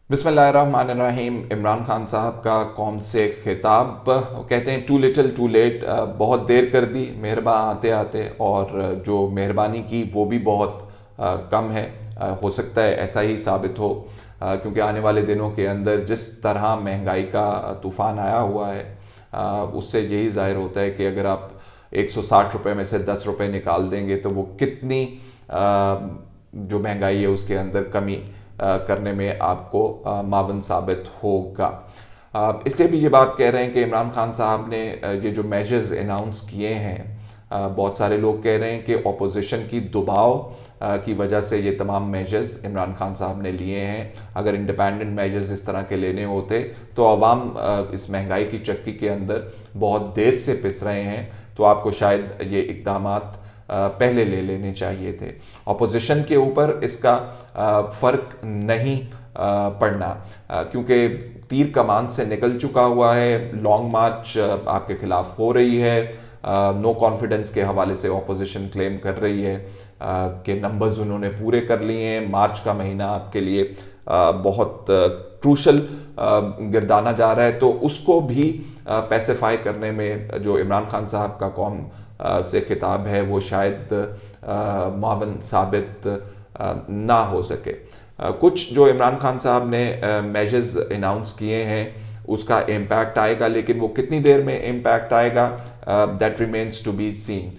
बिस्मिल्लाहिर्रहमानिर्रहीम। इमरान खान साहब का कौम से खिताब, कहते हैं टू लिटिल टू लेट, बहुत देर कर दी मेहरबान आते आते, और जो मेहरबानी की वो भी बहुत कम है। हो सकता है ऐसा ही साबित हो, क्योंकि आने वाले दिनों के अंदर जिस तरह महंगाई का तूफ़ान आया हुआ है, उससे यही जाहिर होता है कि अगर आप 160 रुपये में से 10 रुपये निकाल देंगे तो वो कितनी जो महंगाई है उसके अंदर कमी करने में आपको मावन साबित होगा। इसलिए भी ये बात कह रहे हैं कि इमरान खान साहब ने ये जो मेजर्स अनाउंस किए हैं, बहुत सारे लोग कह रहे हैं कि ऑपोजिशन की दबाव की वजह से ये तमाम मेजर्स इमरान खान साहब ने लिए हैं। अगर इंडिपेंडेंट मेजर्स इस तरह के लेने होते तो अवाम इस महंगाई की चक्की के अंदर बहुत देर से पिस रहे हैं, तो आपको शायद ये इक़दामात पहले ले लेने चाहिए थे। ऑपोजिशन के ऊपर इसका फर्क नहीं पड़ना, क्योंकि तीर कमान से निकल चुका हुआ है। लॉन्ग मार्च आपके खिलाफ हो रही है। नो कॉन्फिडेंस के हवाले से ऑपोजिशन क्लेम कर रही है कि नंबर्स उन्होंने पूरे कर लिए हैं। मार्च का महीना आपके लिए बहुत क्रूशल गिरदाना जा रहा है, तो उसको भी पैसिफाई करने में जो इमरान खान साहब का कौम से खिताब है वो शायद मावन साबित ना हो सके। कुछ जो इमरान खान साहब ने मेजर्स अनाउंस किए हैं उसका इम्पैक्ट आएगा, लेकिन वो कितनी देर में इम्पैक्ट आएगा that remains to be seen.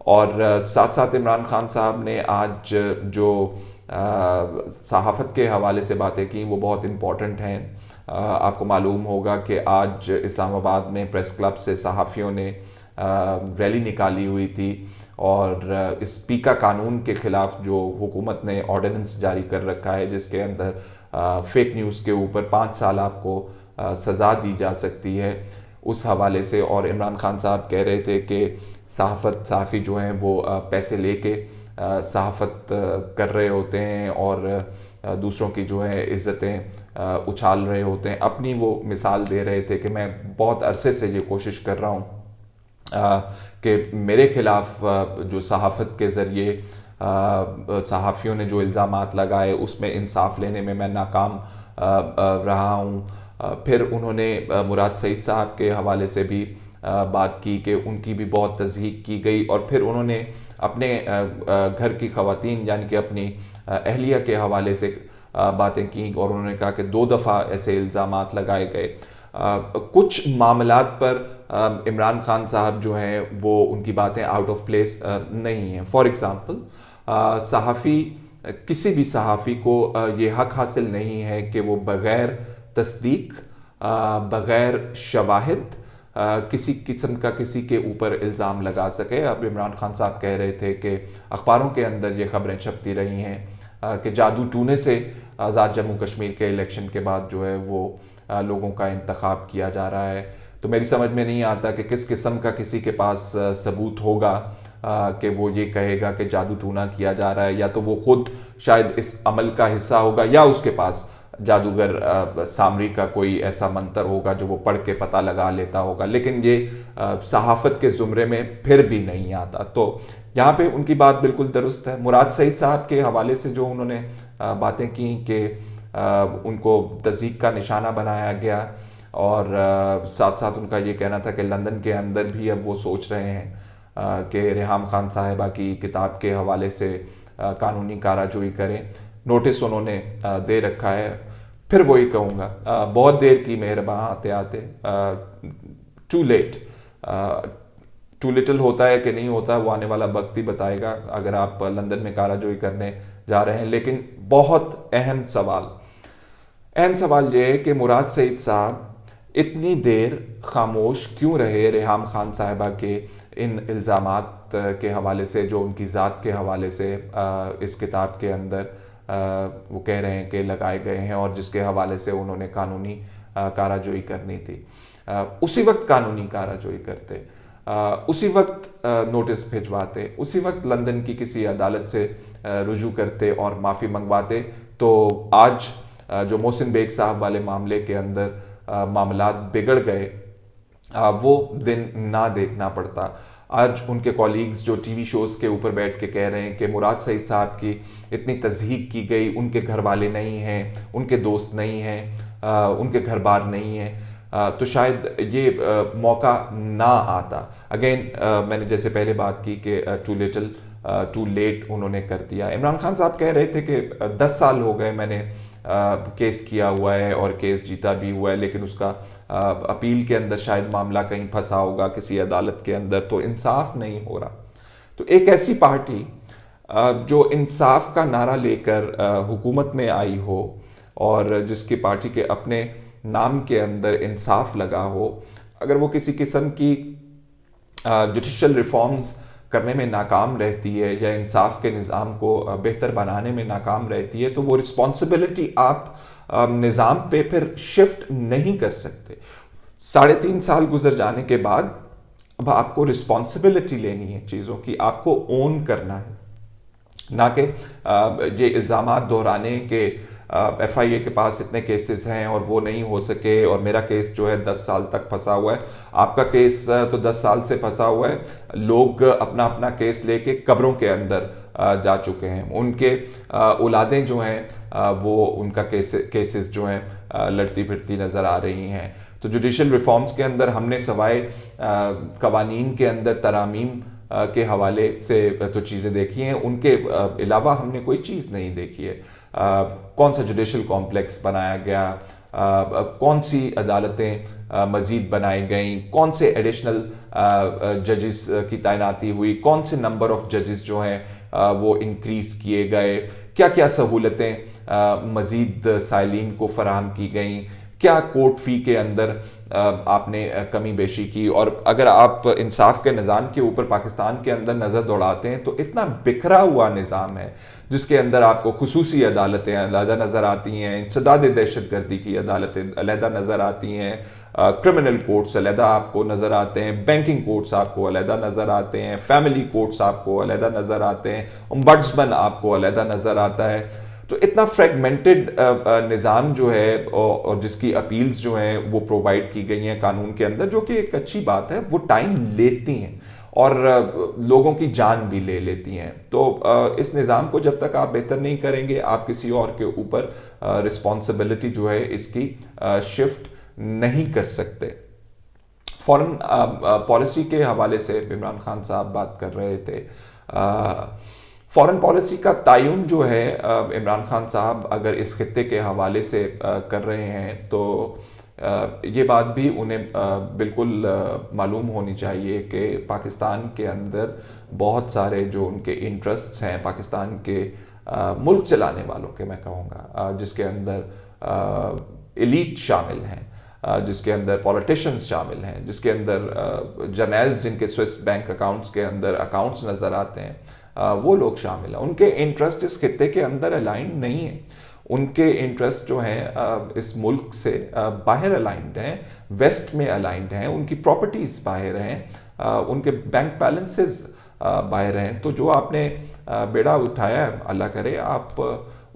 और साथ साथ इमरान खान साहब ने आज जो सहाफ़त के हवाले से बातें की वो बहुत इम्पॉर्टेंट हैं। आपको मालूम होगा कि आज इस्लामाबाद में प्रेस क्लब से सहाफ़ियों ने रैली निकाली हुई थी, और इस पीका कानून के ख़िलाफ़ जो हुकूमत ने ऑर्डिनेंस जारी कर रखा है जिसके अंदर फेक न्यूज़ के ऊपर 5 साल आपको सज़ा दी जा सकती है, उस हवाले से। और इमरान खान साहब कह रहे थे कि सहाफ़ी जो हैं वो पैसे लेके सहाफ़त कर रहे होते हैं और दूसरों की जो है इज़्ज़तें उछाल रहे होते हैं। अपनी वो मिसाल दे रहे थे कि मैं बहुत अरसे से ये कोशिश कर रहा हूँ कि मेरे ख़िलाफ़ जो सहाफ़त के ज़रिए सहाफ़ियों ने जो इल्ज़ामात लगाए उसमें इंसाफ लेने में मैं नाकाम रहा हूँ। फिर उन्होंने मुराद सईद साहब के हवाले से भी बात की कि उनकी भी बहुत तज़हीक की गई, और फिर उन्होंने अपने घर की ख़वातीन यानी कि अपनी अहलिया के हवाले से बातें की, और उन्होंने कहा कि 2 दफ़ा ऐसे इल्ज़ामात लगाए गए। कुछ मामलात पर इमरान खान साहब जो हैं वो उनकी बातें आउट ऑफ प्लेस नहीं हैं। फॉर एग्ज़ाम्पल, सहाफ़ी किसी भी सहाफ़ी को ये हक़ हासिल नहीं है कि वो बग़ैर तस्दीक, बग़ैर शवाहिद किसी किस्म का किसी के ऊपर इल्ज़ाम लगा सके। अब इमरान खान साहब कह रहे थे कि अखबारों के अंदर ये ख़बरें छपती रही हैं कि जादू टूने से आज़ाद जम्मू कश्मीर के इलेक्शन के बाद जो है वो लोगों का इंतखाब किया जा रहा है। तो मेरी समझ में नहीं आता कि किस किस्म का किसी के पास सबूत होगा कि वो ये कहेगा कि जादू टूना किया जा रहा है, या तो वो खुद शायद इस अमल का हिस्सा होगा, या उसके पास जादूगर सामरी का कोई ऐसा मंत्र होगा जो वो पढ़ के पता लगा लेता होगा, लेकिन ये सहाफ़त के ज़ुमरे में फिर भी नहीं आता। तो यहाँ पे उनकी बात बिल्कुल दुरुस्त है। मुराद सईद साहब के हवाले से जो उन्होंने बातें की कि उनको तज़हीक का निशाना बनाया गया, और साथ साथ उनका ये कहना था कि लंदन के अंदर भी अब वो सोच रहे हैं कि रेहाम खान साहिबा की किताब के हवाले से कानूनी कार्रवाई करें। नोटिस उन्होंने दे रखा है। फिर वही कहूँगा, बहुत देर की मेहरबान आते आते, टू लेट। टू लिटिल होता है कि नहीं होता वो आने वाला वक्त ही बताएगा, अगर आप लंदन में कार्रवाई करने जा रहे हैं। लेकिन बहुत अहम सवाल ये है कि मुराद सईद साहब इतनी देर खामोश क्यों रहे रेहाम खान साहिबा के इन इल्ज़ामात के हवाले से, जो उनकी ज़ात के हवाले से इस किताब के अंदर वो कह रहे हैं कि लगाए गए हैं, और जिसके हवाले से उन्होंने कानूनी कार्रवाई करनी थी। उसी वक्त कानूनी कार्रवाई करते, उसी वक्त नोटिस भिजवाते, उसी वक्त लंदन की किसी अदालत से रुजू करते और माफ़ी मंगवाते, तो आज जो मोहसिन बेग साहब वाले मामले के अंदर मामलात बिगड़ गए, वो दिन ना देखना पड़ता। आज उनके कॉलीग्स जो टीवी शोज़ के ऊपर बैठ के कह रहे हैं कि मुराद सईद साहब की इतनी तज़हीक की गई, उनके घर वाले नहीं हैं, उनके दोस्त नहीं हैं, उनके घर बार नहीं हैं, तो शायद ये मौका ना आता। अगेन मैंने जैसे पहले बात की कि टू लिटिल टू लेट उन्होंने कर दिया। इमरान खान साहब कह रहे थे कि 10 साल हो गए मैंने केस किया हुआ है और केस जीता भी हुआ है, लेकिन उसका अपील के अंदर शायद मामला कहीं फंसा होगा किसी अदालत के अंदर, तो इंसाफ नहीं हो रहा। तो एक ऐसी पार्टी जो इंसाफ का नारा लेकर हुकूमत में आई हो और जिसकी पार्टी के अपने नाम के अंदर इंसाफ लगा हो, अगर वो किसी किस्म की जुडिशल रिफॉर्म्स करने में नाकाम रहती है या इंसाफ के निज़ाम को बेहतर बनाने में नाकाम रहती है, तो वो रिस्पॉन्सिबिलिटी आप निज़ाम पे फिर शिफ्ट नहीं कर सकते। 3.5 साल गुजर जाने के बाद अब आपको रिस्पॉन्सिबिलिटी लेनी है चीज़ों की, आपको ओन करना है, ना कि ये इल्ज़ामात दोहराने के FIA के पास इतने केसेस हैं और वो नहीं हो सके और मेरा केस जो है 10 साल तक फंसा हुआ है। आपका केस तो 10 साल से फंसा हुआ है, लोग अपना अपना केस लेके कब्रों के अंदर जा चुके हैं, उनके औलादें जो हैं वो उनका केसेस जो हैं लड़ती फिरती नज़र आ रही हैं। तो जुडिशल रिफॉर्म्स के अंदर हमने सवाए कवानीन के अंदर तरामीम के हवाले से तो चीज़ें देखी हैं, उनके अलावा हमने कोई चीज़ नहीं देखी है। कौन सा जुडिशल कॉम्प्लेक्स बनाया गया, कौन सी अदालतें मज़ीद बनाई गई, कौन से एडिशनल जजेस की तैनाती हुई, कौन से नंबर ऑफ जजेस जो हैं वो इंक्रीज़ किए गए, क्या क्या सहूलतें मज़ीद साइलिन को फ़राहम की गई, क्या कोर्ट फ़ी के अंदर आपने कमी बेशी की। और अगर आप इंसाफ के निज़ाम के ऊपर पाकिस्तान के अंदर नज़र दौड़ाते हैं तो इतना बिखरा हुआ निज़ाम है जिसके अंदर आपको खुसूसी अदालतें अलहदा नज़र आती हैं, इंसदाद दहशतगर्दी की अदालतें अलहदा नज़र आती हैं, क्रिमिनल कोर्ट्स अलहदा आपको नज़र आते हैं, बैंकिंग कोर्ट्स आपको अलहदा नज़र आते हैं, फैमिली कोर्ट्स आपको अलहदा नज़र आते हैं, ओम्बड्समैन आपको अलहदा नज़र आता है। तो इतना फ्रेगमेंटेड निज़ाम जो है और जिसकी अपील्स जो हैं वो प्रोवाइड की गई हैं कानून के अंदर, जो कि एक अच्छी बात है, वो टाइम लेती हैं और लोगों की जान भी ले लेती हैं। तो इस निज़ाम को जब तक आप बेहतर नहीं करेंगे, आप किसी और के ऊपर रिस्पॉन्सिबिलिटी जो है इसकी शिफ्ट नहीं कर सकते। फॉरेन पॉलिसी के हवाले से इमरान खान साहब बात कर रहे थे। फॉरेन पॉलिसी का तायुन जो है इमरान खान साहब अगर इस खित्ते के हवाले से कर रहे हैं तो ये बात भी उन्हें बिल्कुल मालूम होनी चाहिए कि पाकिस्तान के अंदर बहुत सारे जो उनके इंटरेस्ट्स हैं, पाकिस्तान के मुल्क चलाने वालों के मैं कहूँगा, जिसके अंदर एलीट शामिल हैं, जिसके अंदर पॉलिटिशियंस शामिल हैं, जिसके अंदर जर्नल्स जिनके स्विस बैंक अकाउंट्स के अंदर अकाउंट्स नज़र आते हैं, वो लोग शामिल हैं। उनके इंटरेस्ट इस खित्ते के अंदर अलाइंड नहीं है, उनके इंटरेस्ट जो हैं इस मुल्क से बाहर अलाइंड हैं, वेस्ट में अलाइंड हैं, उनकी प्रॉपर्टीज़ बाहर हैं, उनके बैंक बैलेंसेस बाहर हैं। तो जो आपने बेड़ा उठाया है, अल्लाह करे आप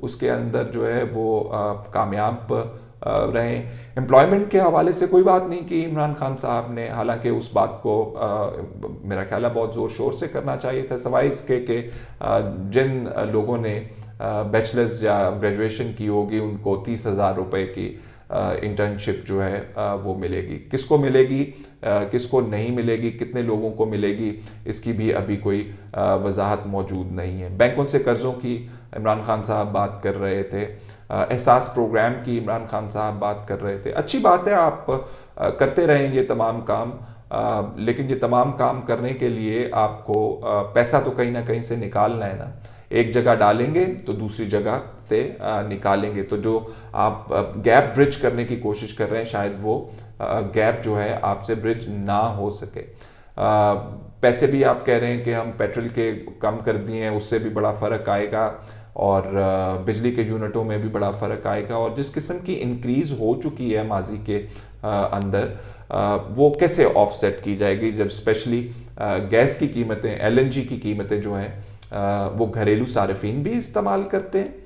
उसके अंदर जो है वो कामयाब रहें। एम्प्लॉयमेंट के हवाले से कोई बात नहीं की इमरान खान साहब ने, हालांकि उस बात को मेरा ख्याल है बहुत ज़ोर शोर से करना चाहिए था, सवाए इसके कि जिन लोगों ने बैचलर्स या ग्रेजुएशन की होगी उनको 30,000 रुपये की इंटर्नशिप जो है वो मिलेगी। किसको मिलेगी, किसको नहीं मिलेगी, कितने लोगों को मिलेगी, इसकी भी अभी कोई वजाहत मौजूद नहीं है। बैंकों से कर्ज़ों की इमरान खान साहब बात कर रहे थे, एहसास प्रोग्राम की इमरान खान साहब बात कर रहे थे। अच्छी बात है, आप करते रहें ये तमाम काम, लेकिन ये तमाम काम करने के लिए आपको पैसा तो कहीं ना कहीं से निकालना है ना। एक जगह डालेंगे तो दूसरी जगह से निकालेंगे, तो जो आप गैप ब्रिज करने की कोशिश कर रहे हैं शायद वो गैप जो है आपसे ब्रिज ना हो सके। पैसे भी आप कह रहे हैं कि हम पेट्रोल के कम कर दिए हैं, उससे भी बड़ा फ़र्क आएगा और बिजली के यूनिटों में भी बड़ा फ़र्क आएगा, और जिस किस्म की इंक्रीज़ हो चुकी है माजी के अंदर वो कैसे ऑफसेट की जाएगी, जब स्पेशली गैस की कीमतें, LNG की कीमतें जो हैं वो घरेलू सार्फिन भी इस्तेमाल करते हैं,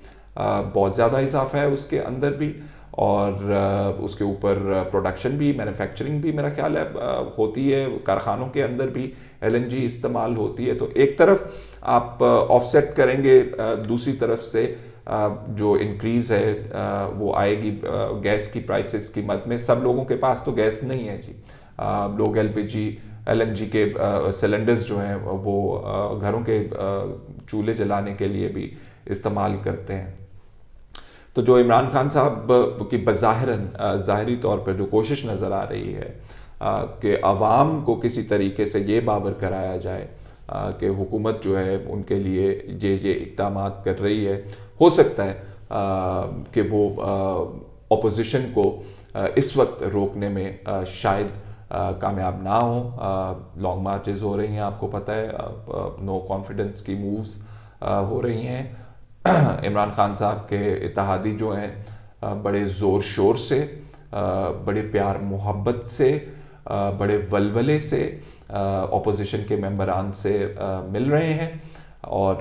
बहुत ज़्यादा इजाफा है उसके अंदर भी, और उसके ऊपर प्रोडक्शन भी, मैन्युफैक्चरिंग भी मेरा ख्याल है होती है, कारखानों के अंदर भी एलएनजी इस्तेमाल होती है। तो एक तरफ आप ऑफसेट करेंगे, दूसरी तरफ से जो इंक्रीज है वो आएगी गैस की प्राइसेस की मद में। सब लोगों के पास तो गैस नहीं है जी। लोग एलपीजी एलएनजी के सिलेंडर्स जो हैं वो घरों के चूल्हे जलाने के लिए भी इस्तेमाल करते हैं। तो जो इमरान खान साहब की बज़ाहिरन ज़ाहरी तौर पर जो कोशिश नज़र आ रही है कि अवाम को किसी तरीके से ये बावर कराया जाए कि हुकूमत जो है उनके लिए ये इक़दाम कर रही है, हो सकता है कि वो अपोजिशन को इस वक्त रोकने में शायद कामयाब ना हो। लॉन्ग मार्चेस हो रही हैं, आपको पता है, नो कॉन्फिडेंस की मूव्स हो रही हैं। इमरान खान साहब के इत्तेहादी जो हैं बड़े ज़ोर शोर से, बड़े प्यार मोहब्बत से, बड़े वलवले से अपोजिशन के मेंबरान से मिल रहे हैं। और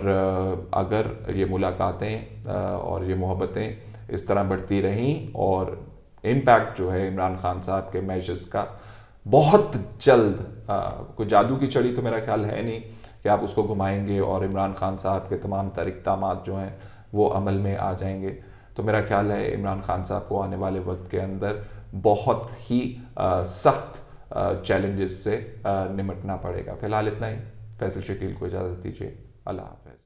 अगर ये मुलाकातें और ये मोहब्बतें इस तरह बढ़ती रहीं और इम्पैक्ट जो है इमरान खान साहब के मेजर्स का बहुत जल्द, कोई जादू की छड़ी तो मेरा ख्याल है नहीं कि आप उसको घुमाएंगे और इमरान खान साहब के तमाम तर इक़दामात जो हैं वो अमल में आ जाएंगे। तो मेरा ख्याल है इमरान खान साहब को आने वाले वक्त के अंदर बहुत ही सख्त चैलेंजेस से निमटना पड़ेगा। फ़िलहाल इतना ही। फैसल शकील को इजाज़त दीजिए। अल्लाह हाफ़िज़।